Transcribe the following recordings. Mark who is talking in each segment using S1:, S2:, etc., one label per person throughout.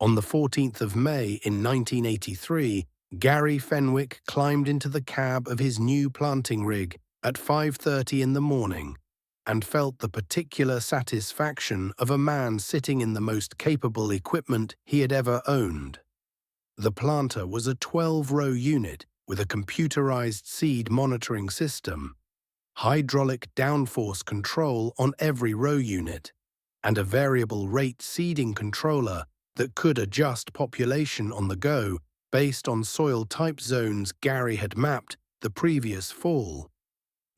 S1: On the 14th of May in 1983, Gary Fenwick climbed into the cab of his new planting rig at 5:30 in the morning and felt the particular satisfaction of a man sitting in the most capable equipment he had ever owned. The planter was a 12-row unit with a computerized seed monitoring system, hydraulic downforce control on every row unit, and a variable rate seeding controller that could adjust population on the go based on soil type zones Gary had mapped the previous fall.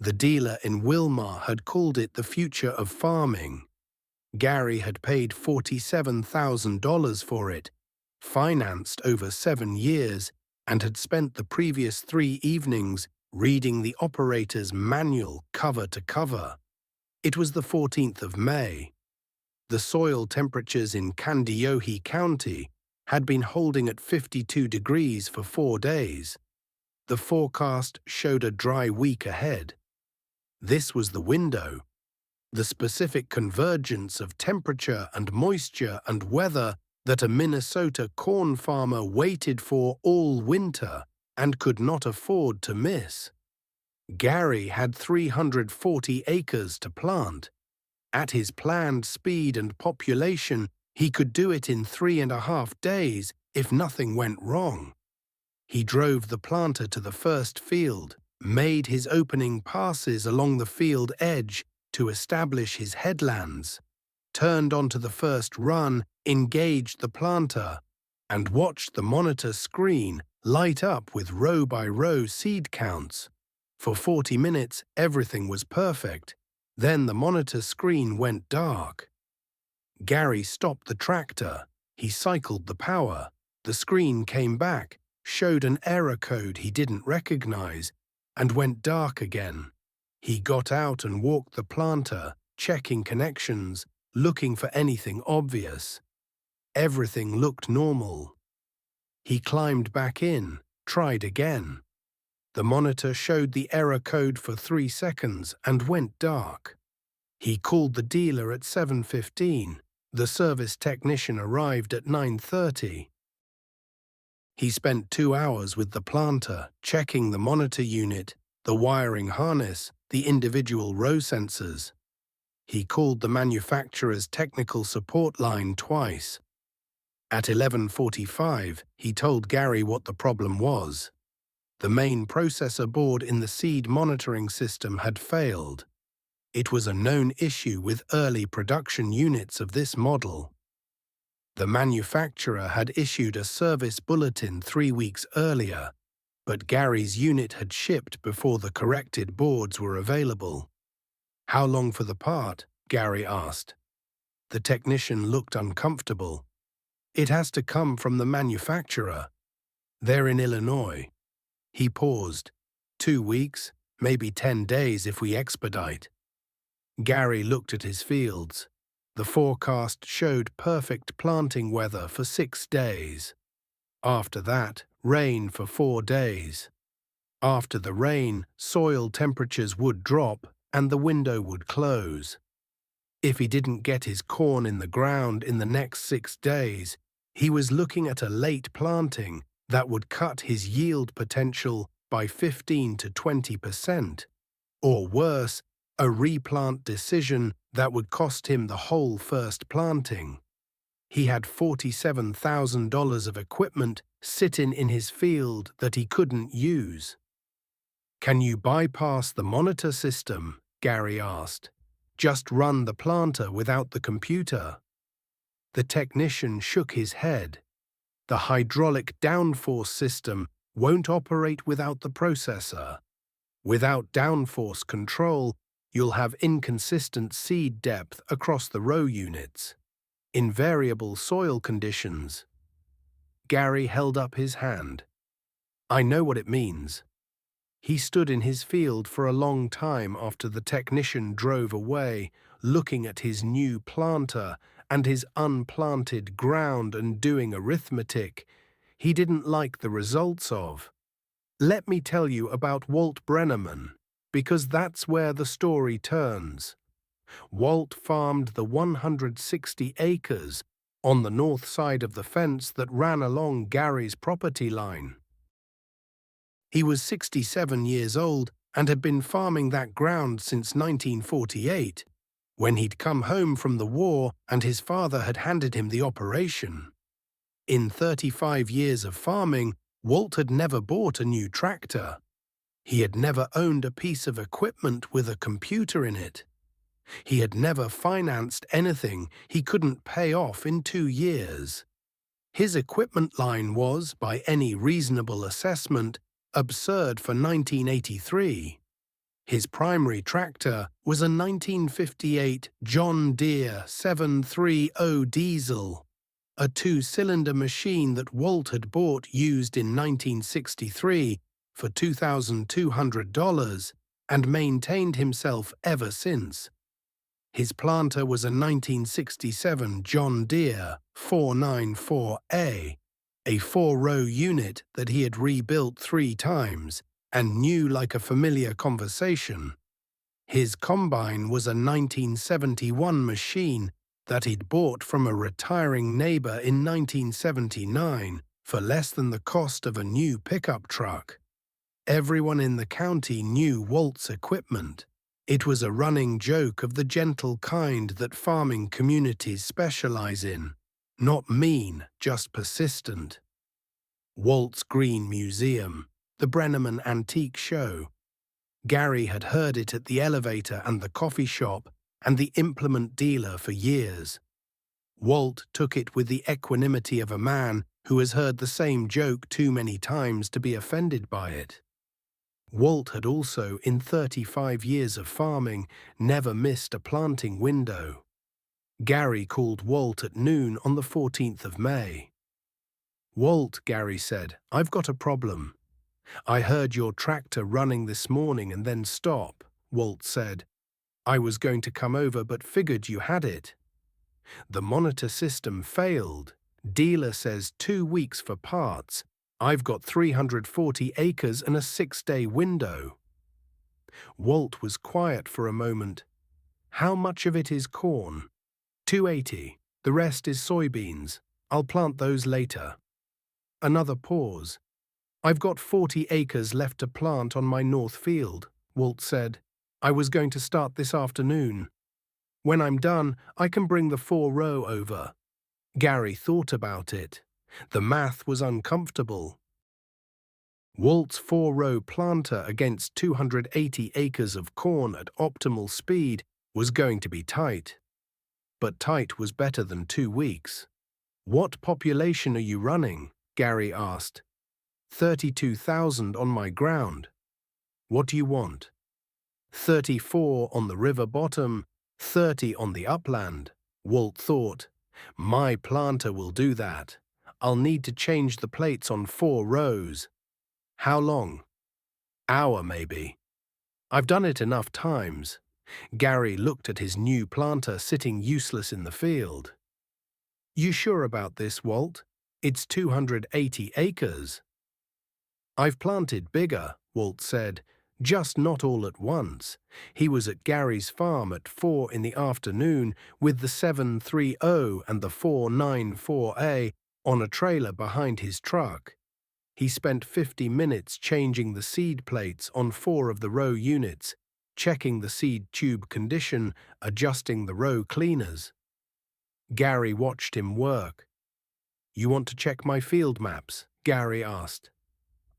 S1: The dealer in Wilmar had called it the future of farming. Gary had paid $47,000 for it, financed over 7 years, and had spent the previous 3 evenings reading the operator's manual cover to cover. It was the 14th of May. The soil temperatures in Kandiyohi County had been holding at 52 degrees for 4 days. The forecast showed a dry week ahead. This was the window. The specific convergence of temperature and moisture and weather that a Minnesota corn farmer waited for all winter and could not afford to miss. Gary had 340 acres to plant. At his planned speed and population, he could do it in 3.5 days if nothing went wrong. He drove the planter to the first field, made his opening passes along the field edge to establish his headlands, turned onto the first run, engaged the planter, and watched the monitor screen light up with row-by-row seed counts. For 40 minutes, everything was perfect. Then the monitor screen went dark. Gary stopped the tractor. He cycled the power. The screen came back, showed an error code he didn't recognize, and went dark again. He got out and walked the planter, checking connections, looking for anything obvious. Everything looked normal. He climbed back in, tried again. The monitor showed the error code for 3 seconds and went dark. He called the dealer at 7:15. The service technician arrived at 9:30. He spent 2 hours with the planter, checking the monitor unit, the wiring harness, the individual row sensors. He called the manufacturer's technical support line twice. At 11:45, he told Gary what the problem was. The main processor board in the seed monitoring system had failed. It was a known issue with early production units of this model. The manufacturer had issued a service bulletin 3 weeks earlier, but Gary's unit had shipped before the corrected boards were available. "How long for the part?" Gary asked. The technician looked uncomfortable. "It has to come from the manufacturer. They're in Illinois." He paused. 2 weeks, maybe 10 days if we expedite. Gary looked at his fields. The forecast showed perfect planting weather for 6 days. After that, rain for 4 days. After the rain, soil temperatures would drop and the window would close. If he didn't get his corn in the ground in the next 6 days, he was looking at a late planting that would cut his yield potential by 15 to 20%, or worse, a replant decision that would cost him the whole first planting. He had $47,000 of equipment sitting in his field that he couldn't use. "Can you bypass the monitor system?" Gary asked. "Just run the planter without the computer?" The technician shook his head. "The hydraulic downforce system won't operate without the processor. Without downforce control, you'll have inconsistent seed depth across the row units. In variable soil conditions." Gary held up his hand. "I know what it means." He stood in his field for a long time after the technician drove away, looking at his new planter and his unplanted ground and doing arithmetic he didn't like the results of. Let me tell you about Walt Brenneman, because that's where the story turns. Walt farmed the 160 acres on the north side of the fence that ran along Gary's property line. He was 67 years old and had been farming that ground since 1948, when he'd come home from the war and his father had handed him the operation. In 35 years of farming, Walt had never bought a new tractor. He had never owned a piece of equipment with a computer in it. He had never financed anything he couldn't pay off in 2 years. His equipment line was, by any reasonable assessment, absurd for 1983. His primary tractor was a 1958 John Deere 730 diesel, a 2-cylinder machine that Walt had bought used in 1963 for $2,200 and maintained himself ever since. His planter was a 1967 John Deere 494A, a 4-row unit that he had rebuilt 3 times and knew like a familiar conversation. His combine was a 1971 machine that he'd bought from a retiring neighbor in 1979 for less than the cost of a new pickup truck. Everyone in the county knew Walt's equipment. It was a running joke of the gentle kind that farming communities specialize in. Not mean, just persistent. Walt's Green Museum, the Brenneman Antique Show. Gary had heard it at the elevator and the coffee shop and the implement dealer for years. Walt took it with the equanimity of a man who has heard the same joke too many times to be offended by it. Walt had also, in 35 years of farming, never missed a planting window. Gary called Walt at noon on the 14th of May. "Walt," Gary said, "I've got a problem." "I heard your tractor running this morning and then stop," Walt said. "I was going to come over but figured you had it." "The monitor system failed. Dealer says 2 weeks for parts. I've got 340 acres and a 6-day window." Walt was quiet for a moment. "How much of it is corn?" 280. "The rest is soybeans. I'll plant those later." Another pause. "I've got 40 acres left to plant on my north field," Walt said. "I was going to start this afternoon. When I'm done, I can bring the 4-row over." Gary thought about it. The math was uncomfortable. Walt's 4-row planter against 280 acres of corn at optimal speed was going to be tight. But tight was better than 2 weeks. "What population are you running?" Gary asked. 32,000 on my ground." "What do you want?" 34 on the river bottom, 30 on the upland. Walt thought, "My planter will do that. I'll need to change the plates on 4 rows. "How long?" "Hour, maybe." "I've done it enough times." Gary looked at his new planter sitting useless in the field. "You sure about this, Walt? It's 280 acres. "I've planted bigger," Walt said, "just not all at once." He was at Gary's farm at 4 in the afternoon with the 730 and the 494A on a trailer behind his truck. He spent 50 minutes changing the seed plates on 4 of the row units, checking the seed tube condition, adjusting the row cleaners. Gary watched him work. "You want to check my field maps?" Gary asked.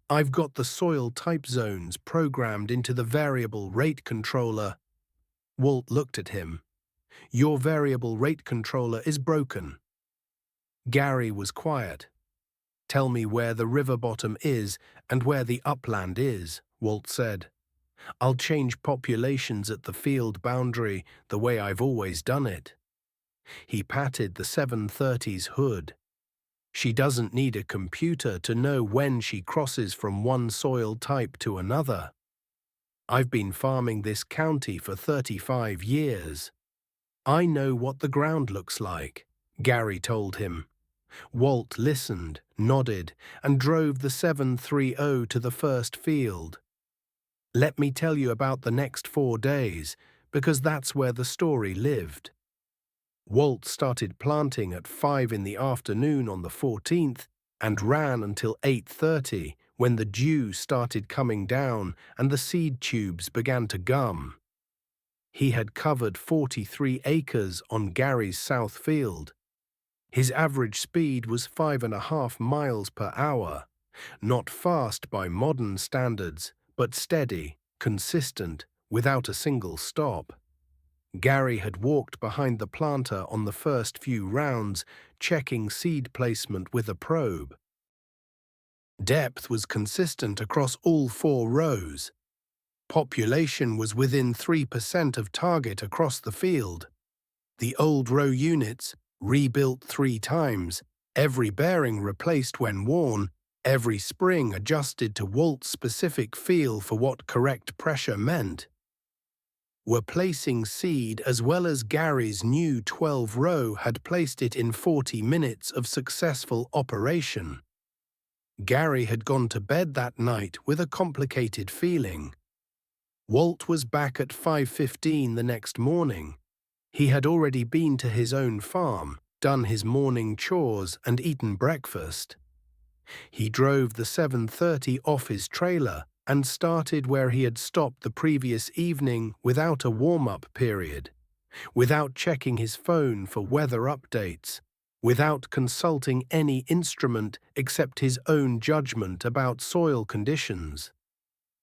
S1: "I've got the soil type zones programmed into the variable rate controller." Walt looked at him. "Your variable rate controller is broken." Gary was quiet. "Tell me where the river bottom is and where the upland is," Walt said. "I'll change populations at the field boundary the way I've always done it." He patted the 730's hood. "She doesn't need a computer to know when she crosses from one soil type to another. I've been farming this county for 35 years. I know what the ground looks like," Gary told him. Walt listened, nodded, and drove the 730 to the first field. "Let me tell you about the next 4 days, because that's where the story lived." Walt started planting at 5 in the afternoon on the 14th and ran until 8:30 when the dew started coming down and the seed tubes began to gum. He had covered 43 acres on Gary's south field. His average speed was 5.5 miles per hour, not fast by modern standards, but steady, consistent, without a single stop. Gary had walked behind the planter on the first few rounds, checking seed placement with a probe. Depth was consistent across all 4 rows. Population was within 3% of target across the field. The old row units, rebuilt 3 times, every bearing replaced when worn, every spring adjusted to Walt's specific feel for what correct pressure meant, were placing seed as well as Gary's new 12-row had placed it in 40 minutes of successful operation. Gary had gone to bed that night with a complicated feeling. Walt was back at 5:15 the next morning. He had already been to his own farm, done his morning chores and eaten breakfast. He drove the 7:30 off his trailer and started where he had stopped the previous evening without a warm-up period, without checking his phone for weather updates, without consulting any instrument except his own judgment about soil conditions.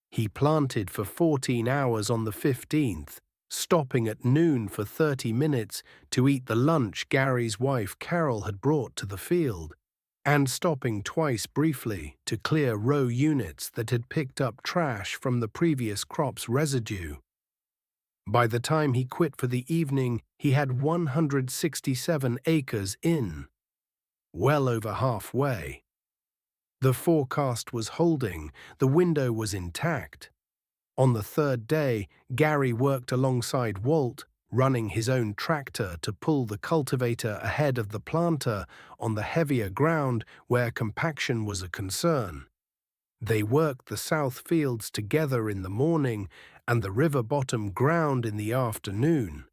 S1: He planted for 14 hours on the 15th, stopping at noon for 30 minutes to eat the lunch Gary's wife Carol had brought to the field, and stopping twice briefly to clear row units that had picked up trash from the previous crop's residue. By the time he quit for the evening, he had 167 acres in, well over halfway. The forecast was holding, the window was intact. On the 3rd day, Gary worked alongside Walt, running his own tractor to pull the cultivator ahead of the planter on the heavier ground where compaction was a concern. They worked the south fields together in the morning and the river bottom ground in the afternoon.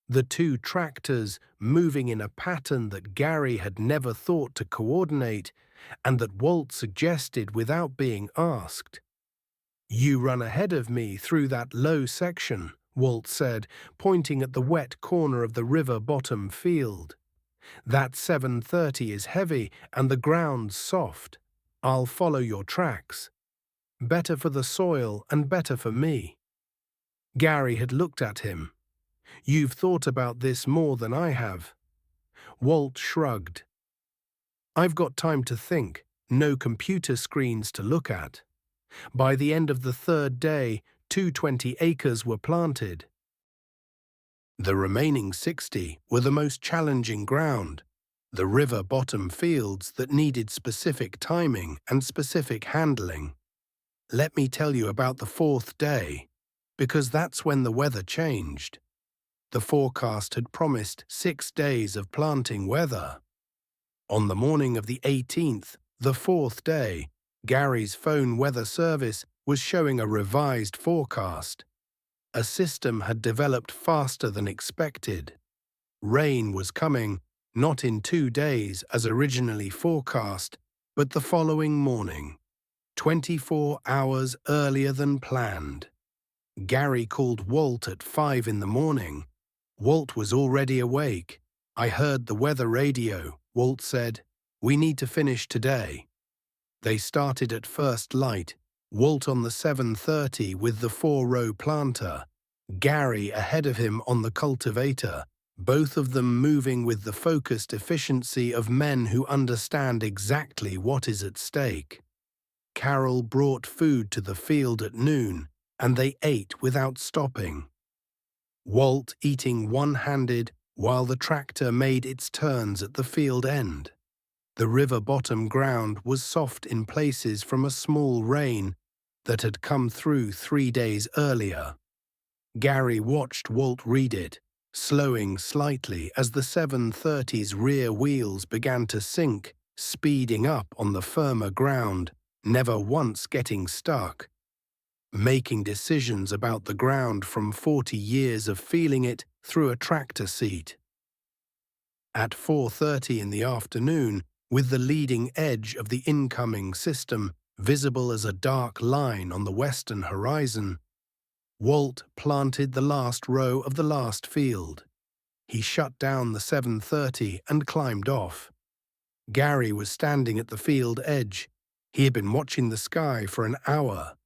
S1: The 2 tractors moving in a pattern that Gary had never thought to coordinate and that Walt suggested without being asked. "You run ahead of me through that low section," Walt said, pointing at the wet corner of the river bottom field. "That 7:30 is heavy and the ground's soft. I'll follow your tracks. Better for the soil and better for me." Gary had looked at him. "You've thought about this more than I have." Walt shrugged. "I've got time to think, no computer screens to look at." By the end of the 3rd day, 220 acres were planted. The remaining 60 were the most challenging ground, the river bottom fields that needed specific timing and specific handling. Let me tell you about the 4th day, because that's when the weather changed. The forecast had promised 6 days of planting weather. On the morning of the 18th, the 4th day, Gary's phone weather service was showing a revised forecast. A system had developed faster than expected. Rain was coming, not in 2 days as originally forecast, but the following morning, 24 hours earlier than planned. Gary called Walt at 5 in the morning. Walt was already awake. "I heard the weather radio," Walt said. "We need to finish today." They started at first light, Walt on the 7:30 with the 4-row planter, Gary ahead of him on the cultivator, both of them moving with the focused efficiency of men who understand exactly what is at stake. Carol brought food to the field at noon, and they ate without stopping. Walt eating one-handed while the tractor made its turns at the field end. The river bottom ground was soft in places from a small rain that had come through 3 days earlier. Gary watched Walt read it, slowing slightly as the 7:30's rear wheels began to sink, speeding up on the firmer ground, never once getting stuck. Making decisions about the ground from 40 years of feeling it through a tractor seat. At 4:30 in the afternoon, with the leading edge of the incoming system visible as a dark line on the western horizon, Walt planted the last row of the last field. He shut down the 7:30 and climbed off. Gary was standing at the field edge. He had been watching the sky for an hour.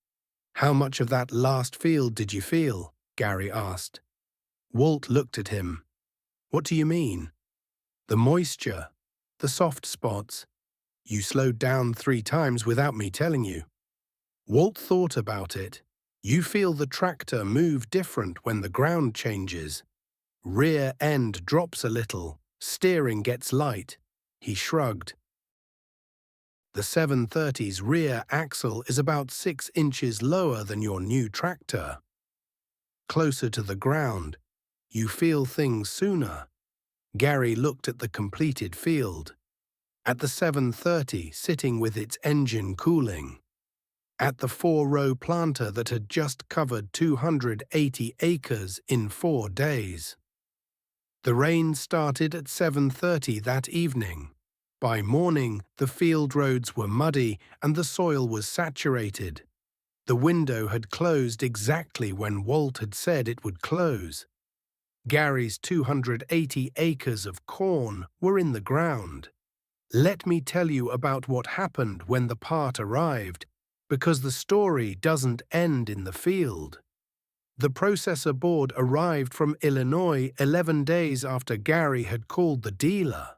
S1: "How much of that last field did you feel?" Gary asked. Walt looked at him. "What do you mean?" "The moisture, the soft spots. You slowed down 3 times without me telling you." Walt thought about it. "You feel the tractor move different when the ground changes. Rear end drops a little, steering gets light." He shrugged. "The 730's rear axle is about 6 inches lower than your new tractor. Closer to the ground, you feel things sooner." Gary looked at the completed field. At the 730 sitting with its engine cooling. At the 4-row planter that had just covered 280 acres in 4 days. The rain started at 7:30 that evening. By morning, the field roads were muddy and the soil was saturated. The window had closed exactly when Walt had said it would close. Gary's 280 acres of corn were in the ground. Let me tell you about what happened when the part arrived, because the story doesn't end in the field. The processor board arrived from Illinois 11 days after Gary had called the dealer.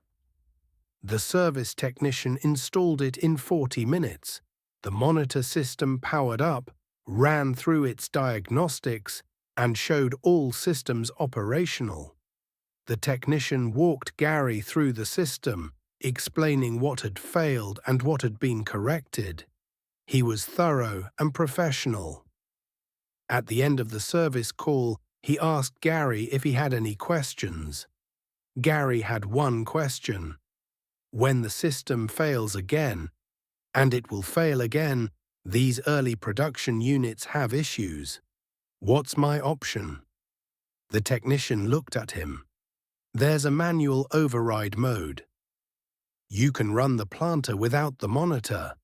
S1: The service technician installed it in 40 minutes. The monitor system powered up, ran through its diagnostics, and showed all systems operational. The technician walked Gary through the system, explaining what had failed and what had been corrected. He was thorough and professional. At the end of the service call, he asked Gary if he had any questions. Gary had one question. When the system fails again, and it will fail again, these early production units have issues. What's my option? The technician looked at him. There's a manual override mode. You can run the planter without the monitor.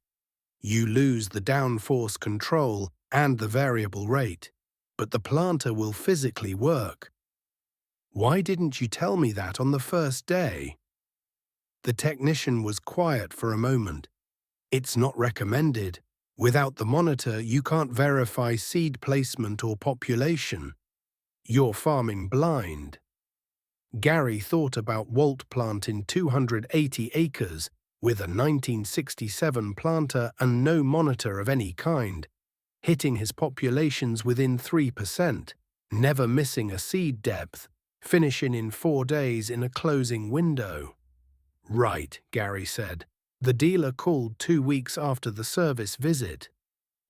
S1: You lose the downforce control and the variable rate, but the planter will physically work. Why didn't you tell me that on the first day? The technician was quiet for a moment. It's not recommended. Without the monitor, you can't verify seed placement or population. You're farming blind. Gary thought about Walt planting 280 acres with a 1967 planter and no monitor of any kind, hitting his populations within 3%, never missing a seed depth, finishing in 4 days in a closing window. Right, Gary said. The dealer called 2 weeks after the service visit.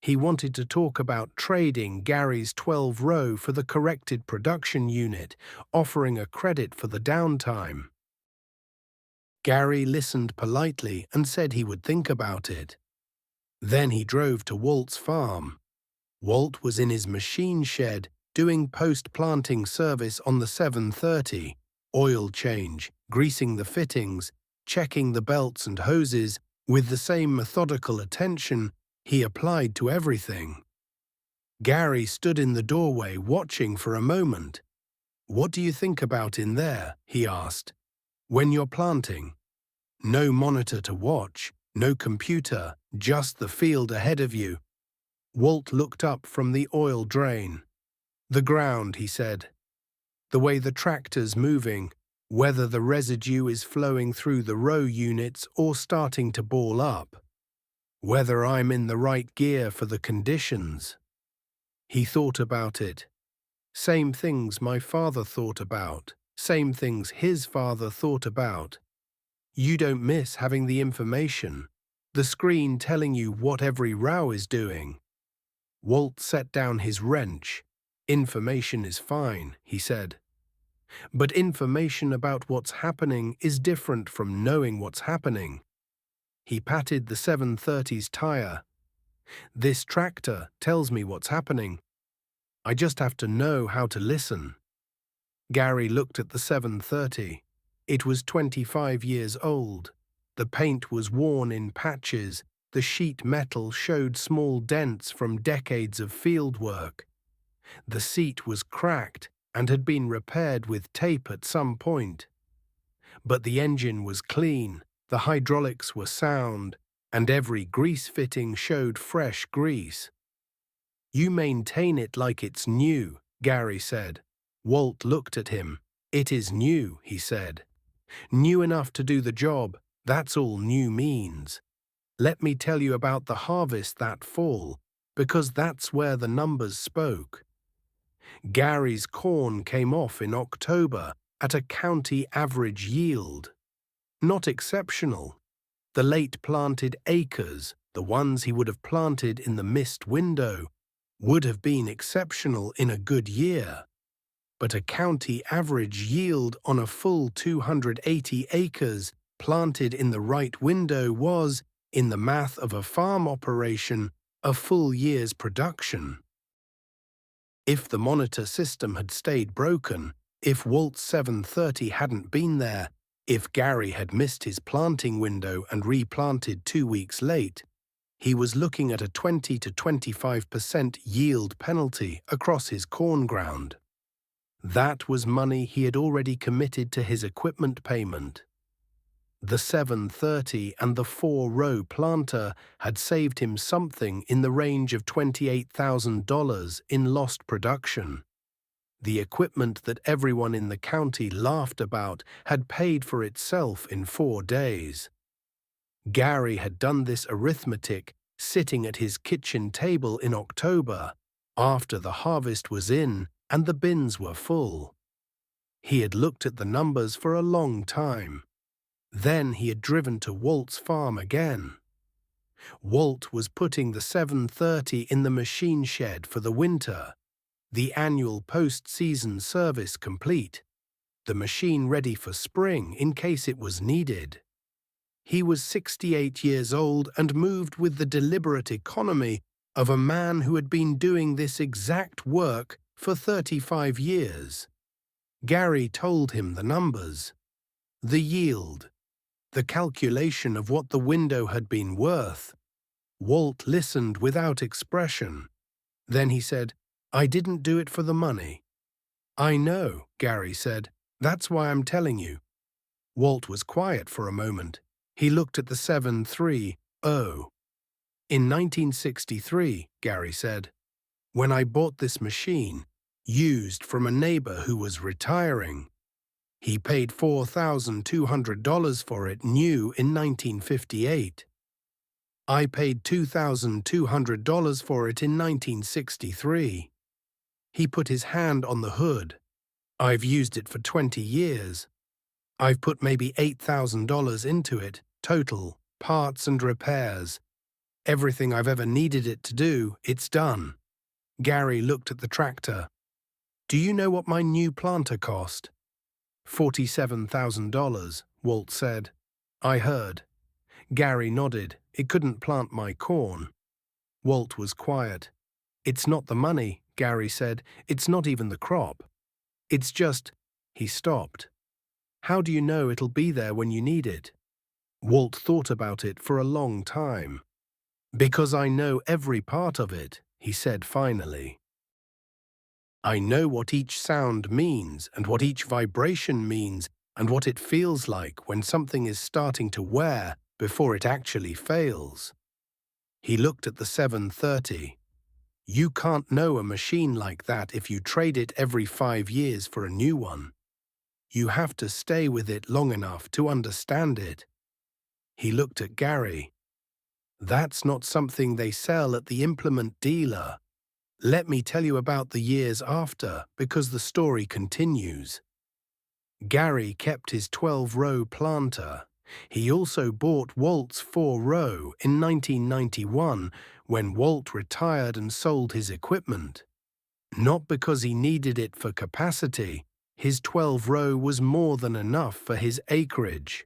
S1: He wanted to talk about trading Gary's 12-row for the corrected production unit, offering a credit for the downtime. Gary listened politely and said he would think about it. Then he drove to Walt's farm. Walt was in his machine shed doing post-planting service on the 730, oil change, greasing the fittings, checking the belts and hoses with the same methodical attention he applied to everything. Gary stood in the doorway watching for a moment. "What do you think about in there?" he asked. "When you're planting?" No monitor to watch, no computer, just the field ahead of you. Walt looked up from the oil drain. "The ground," he said. "The way the tractor's moving, whether the residue is flowing through the row units or starting to ball up. Whether I'm in the right gear for the conditions." He thought about it. Same things my father thought about, same things his father thought about. You don't miss having the information, the screen telling you what every row is doing. Walt set down his wrench. "Information is fine," he said. "But information about what's happening is different from knowing what's happening." He patted the 730's tire. "This tractor tells me what's happening. I just have to know how to listen." Gary looked at the 730. It was 25 years old. The paint was worn in patches, the sheet metal showed small dents from decades of fieldwork. The seat was cracked and had been repaired with tape at some point. But the engine was clean, the hydraulics were sound, and every grease fitting showed fresh grease. "You maintain it like it's new," Gary said. Walt looked at him. "It is new," he said. "New enough to do the job, that's all new means. Let me tell you about the harvest that fall, because that's where the numbers spoke." Gary's corn came off in October at a county average yield. Not exceptional. The late planted acres, the ones he would have planted in the missed window, would have been exceptional in a good year. But a county average yield on a full 280 acres planted in the right window was, in the math of a farm operation, a full year's production. If the monitor system had stayed broken, if Walt's 730 hadn't been there, if Gary had missed his planting window and replanted 2 weeks late, he was looking at a 20 to 25% yield penalty across his corn ground. That was money he had already committed to his equipment payment. The 730 and the 4-row planter had saved him something in the range of $28,000 in lost production. The equipment that everyone in the county laughed about had paid for itself in 4 days. Gary had done this arithmetic sitting at his kitchen table in October, after the harvest was in and the bins were full. He had looked at the numbers for a long time. Then he had driven to Walt's farm again. Walt was putting the 730 in the machine shed for the winter, the annual post-season service complete, the machine ready for spring in case it was needed. He was 68 years old and moved with the deliberate economy of a man who had been doing this exact work for 35 years. Gary told him the numbers, the yield, the calculation of what the window had been worth. Walt listened without expression. Then he said, "I didn't do it for the money." "I know," Gary said. "That's why I'm telling you." Walt was quiet for a moment. He looked at the 730. "In 1963, Gary said, when I bought this machine, used from a neighbor who was retiring. He paid $4,200 for it new in 1958. I paid $2,200 for it in 1963. He put his hand on the hood. I've used it for 20 years. I've put maybe $8,000 into it, total, parts and repairs. Everything I've ever needed it to do, it's done." Gary looked at the tractor. "Do you know what my new planter cost?" $47,000, Walt said. "I heard." Gary nodded. "It couldn't plant my corn." Walt was quiet. "It's not the money," Gary said. "It's not even the crop. It's just—" He stopped. "How do you know it'll be there when you need it?" Walt thought about it for a long time. "Because I know every part of it," he said finally. "I know what each sound means and what each vibration means and what it feels like when something is starting to wear before it actually fails." He looked at the 730. "You can't know a machine like that if you trade it every 5 years for a new one. You have to stay with it long enough to understand it." He looked at Gary. "That's not something they sell at the implement dealer. Let me tell you about the years after, because the story continues." Gary kept his 12-row planter. He also bought Walt's 4-row in 1991 when Walt retired and sold his equipment. Not because he needed it for capacity. His 12-row was more than enough for his acreage.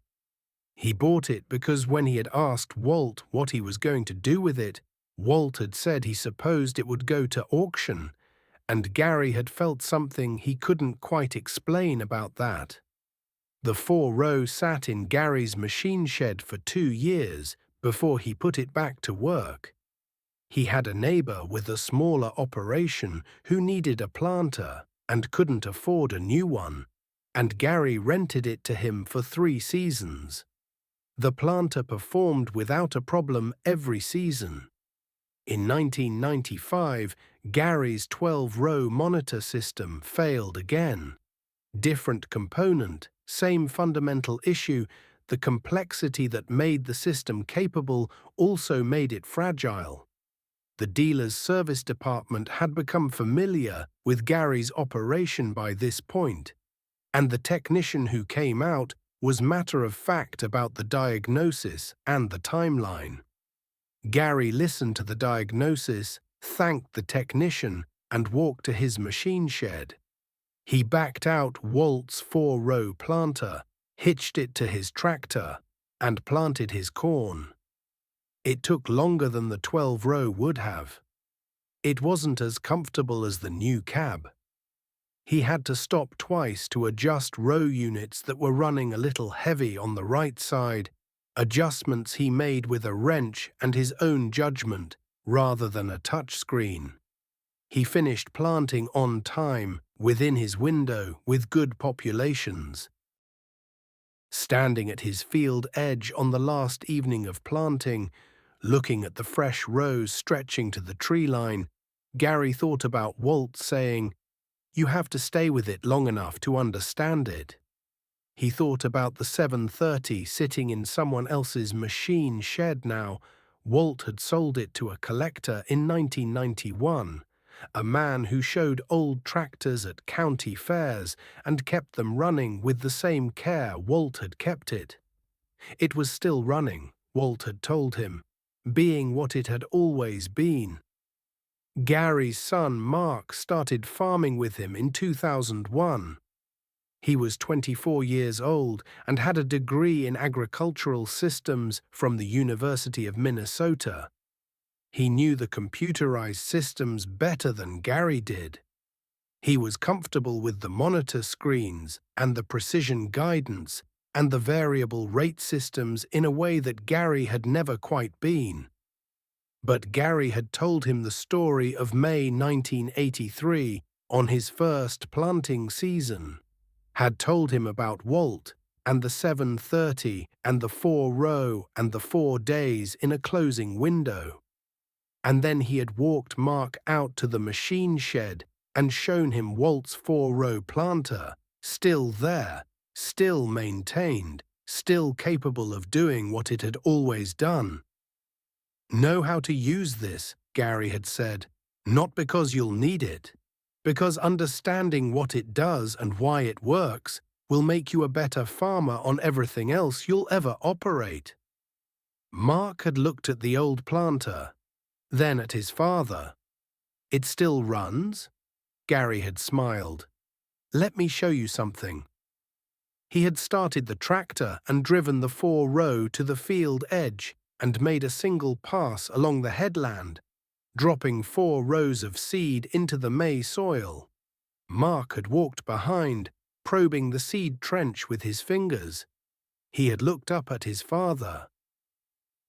S1: He bought it because when he had asked Walt what he was going to do with it, Walt had said he supposed it would go to auction, and Gary had felt something he couldn't quite explain about that. The 4-row sat in Gary's machine shed for 2 years before he put it back to work. He had a neighbor with a smaller operation who needed a planter and couldn't afford a new one, and Gary rented it to him for 3 seasons. The planter performed without a problem every season. In 1995, Gary's 12-row monitor system failed again. Different component, same fundamental issue. The complexity that made the system capable also made it fragile. The dealer's service department had become familiar with Gary's operation by this point, and the technician who came out was matter-of-fact about the diagnosis and the timeline. Gary listened to the diagnosis, thanked the technician, and walked to his machine shed. He backed out Walt's 4-row planter, hitched it to his tractor, and planted his corn. It took longer than the 12-row would have. It wasn't as comfortable as the new cab. He had to stop twice to adjust row units that were running a little heavy on the right side, adjustments he made with a wrench and his own judgment rather than a touchscreen. He finished planting on time, within his window, with good populations. Standing at his field edge on the last evening of planting, looking at the fresh rows stretching to the tree line, Gary thought about Walt saying, "You have to stay with it long enough to understand it." He thought about the 730 sitting in someone else's machine shed now. Walt had sold it to a collector in 1991, a man who showed old tractors at county fairs and kept them running with the same care Walt had kept it. It was still running, Walt had told him, being what it had always been. Gary's son Mark started farming with him in 2001. He was 24 years old and had a degree in agricultural systems from the University of Minnesota. He knew the computerized systems better than Gary did. He was comfortable with the monitor screens and the precision guidance and the variable rate systems in a way that Gary had never quite been. But Gary had told him the story of May 1983 on his first planting season, had told him about Walt and the 730 and the 4-row and the 4 days in a closing window. And then he had walked Mark out to the machine shed and shown him Walt's 4-row planter, still there, still maintained, still capable of doing what it had always done. "Know how to use this," Gary had said, "not because you'll need it, because understanding what it does and why it works will make you a better farmer on everything else you'll ever operate." Mark had looked at the old planter, then at his father. "It still runs?" Gary had smiled. "Let me show you something." He had started the tractor and driven the 4-row to the field edge and made a single pass along the headland, dropping 4 rows of seed into the May soil. Mark had walked behind, probing the seed trench with his fingers. He had looked up at his father.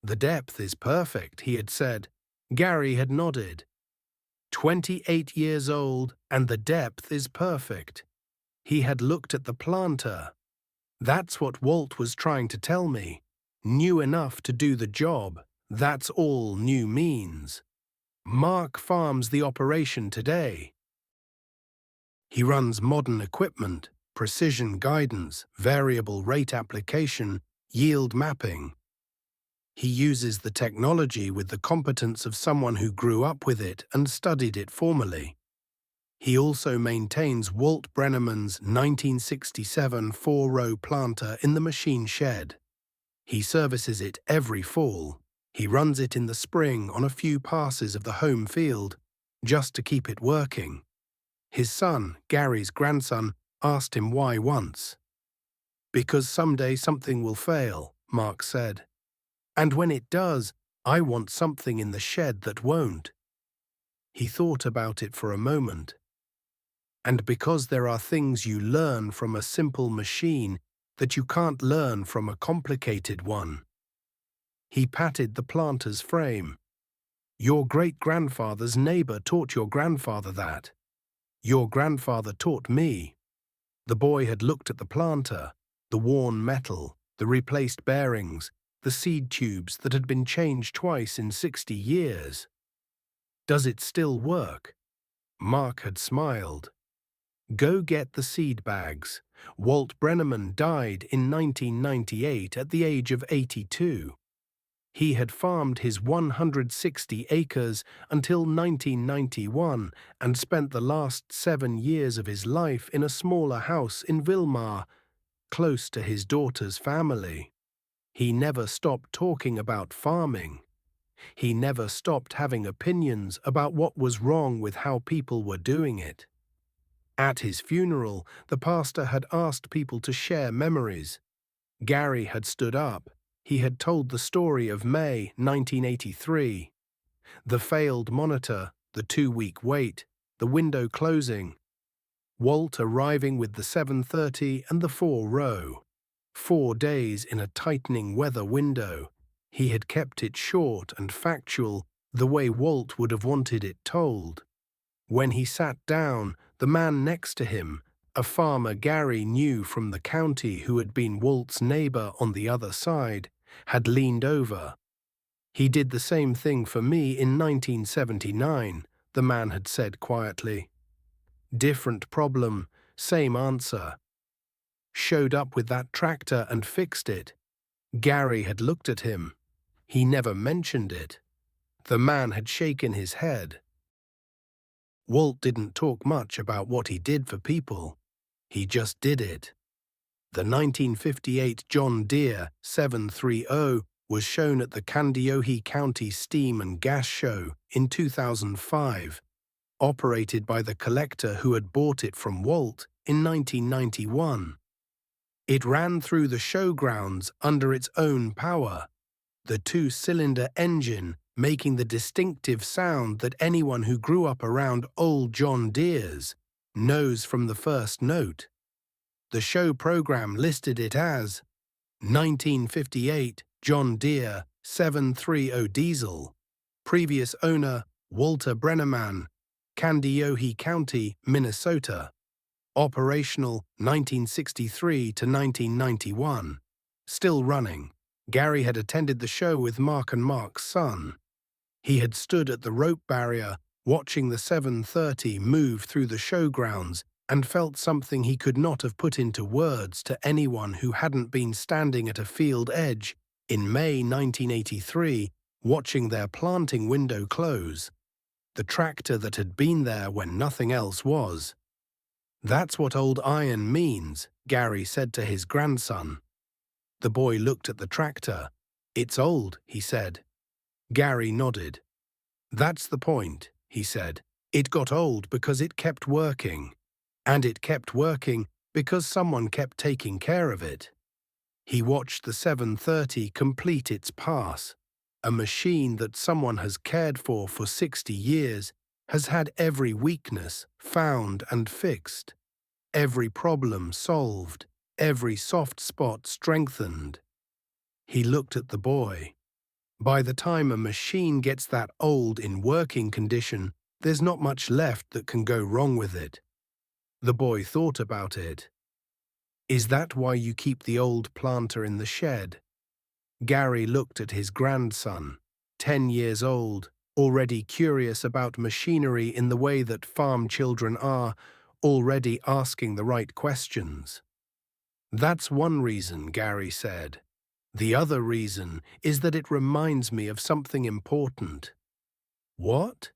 S1: "The depth is perfect," he had said. Gary had nodded. 28 years old, and the depth is perfect. He had looked at the planter. "That's what Walt was trying to tell me. New enough to do the job. That's all new means." Mark farms the operation today. He runs modern equipment, precision guidance, variable rate application, yield mapping. He uses the technology with the competence of someone who grew up with it and studied it formally. He also maintains Walt Brenneman's 1967 4-row planter in the machine shed. He services it every fall. He runs it in the spring on a few passes of the home field, just to keep it working. His son, Gary's grandson, asked him why once. "Because someday something will fail," Mark said. "And when it does, I want something in the shed that won't." He thought about it for a moment. "And because there are things you learn from a simple machine that you can't learn from a complicated one. He patted the planter's frame. Your great-grandfather's neighbor taught your grandfather that. Your grandfather taught me. The boy had looked at the planter, the worn metal, the replaced bearings, the seed tubes that had been changed twice in 60 years. Does it still work? Mark had smiled. Go get the seed bags. Walt Brenneman died in 1998 at the age of 82. He had farmed his 160 acres until 1991 and spent the last 7 years of his life in a smaller house in Wilmar, close to his daughter's family. He never stopped talking about farming. He never stopped having opinions about what was wrong with how people were doing it. At his funeral, the pastor had asked people to share memories. Gary had stood up. He had told the story of May 1983. The failed monitor, the 2-week wait, the window closing. Walt arriving with the 7:30 and the 4-row. 4 days in a tightening weather window. He had kept it short and factual, the way Walt would have wanted it told. When he sat down, the man next to him, a farmer Gary knew from the county who had been Walt's neighbor on the other side, had leaned over. He did the same thing for me in 1979, the man had said quietly. Different problem, same answer. Showed up with that tractor and fixed it. Gary had looked at him. He never mentioned it. The man had shaken his head. Walt didn't talk much about what he did for people. He just did it. The 1958 John Deere 730 was shown at the Kandiyohi County Steam and Gas Show in 2005, operated by the collector who had bought it from Walt in 1991. It ran through the showgrounds under its own power, the 2-cylinder engine making the distinctive sound that anyone who grew up around old John Deere's knows from the first note. The show program listed it as 1958 John Deere 730 diesel. Previous owner Walter Brenneman, Kandiyohi County, Minnesota. Operational 1963 to 1991. Still running. Gary had attended the show with Mark and Mark's son. He had stood at the rope barrier watching the 730 move through the showgrounds and felt something he could not have put into words to anyone who hadn't been standing at a field edge in May 1983 watching their planting window close. The tractor that had been there when nothing else was. That's what old iron means, Gary said to his grandson. The boy looked at the tractor. It's old, he said. Gary nodded. That's the point, he said. It got old because it kept working. And it kept working because someone kept taking care of it. He watched the 730 complete its pass. A machine that someone has cared for 60 years has had every weakness found and fixed, every problem solved, every soft spot strengthened. He looked at the boy. By the time a machine gets that old in working condition, there's not much left that can go wrong with it. The boy thought about it. Is that why you keep the old planter in the shed? Gary looked at his grandson, 10 years old, already curious about machinery in the way that farm children are, already asking the right questions. That's one reason, Gary said. The other reason is that it reminds me of something important. What?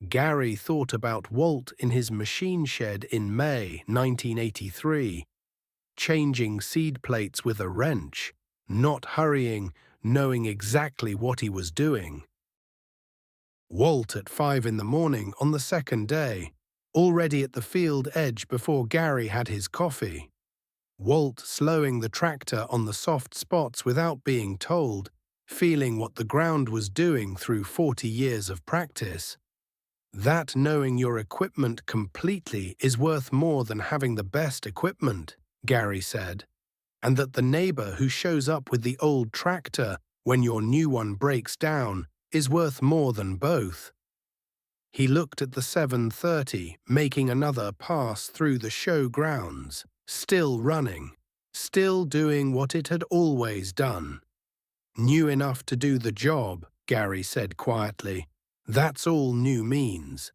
S1: Gary thought about Walt in his machine shed in May 1983, changing seed plates with a wrench, not hurrying, knowing exactly what he was doing. Walt at 5 in the morning on the second day, already at the field edge before Gary had his coffee. Walt slowing the tractor on the soft spots without being told, feeling what the ground was doing through 40 years of practice. That knowing your equipment completely is worth more than having the best equipment, Gary said. and that the neighbor who shows up with the old tractor when your new one breaks down is worth more than both. He looked at the 7:30, making another pass through the show grounds, still running, still doing what it had always done. New enough to do the job, Gary said quietly. That's all new means.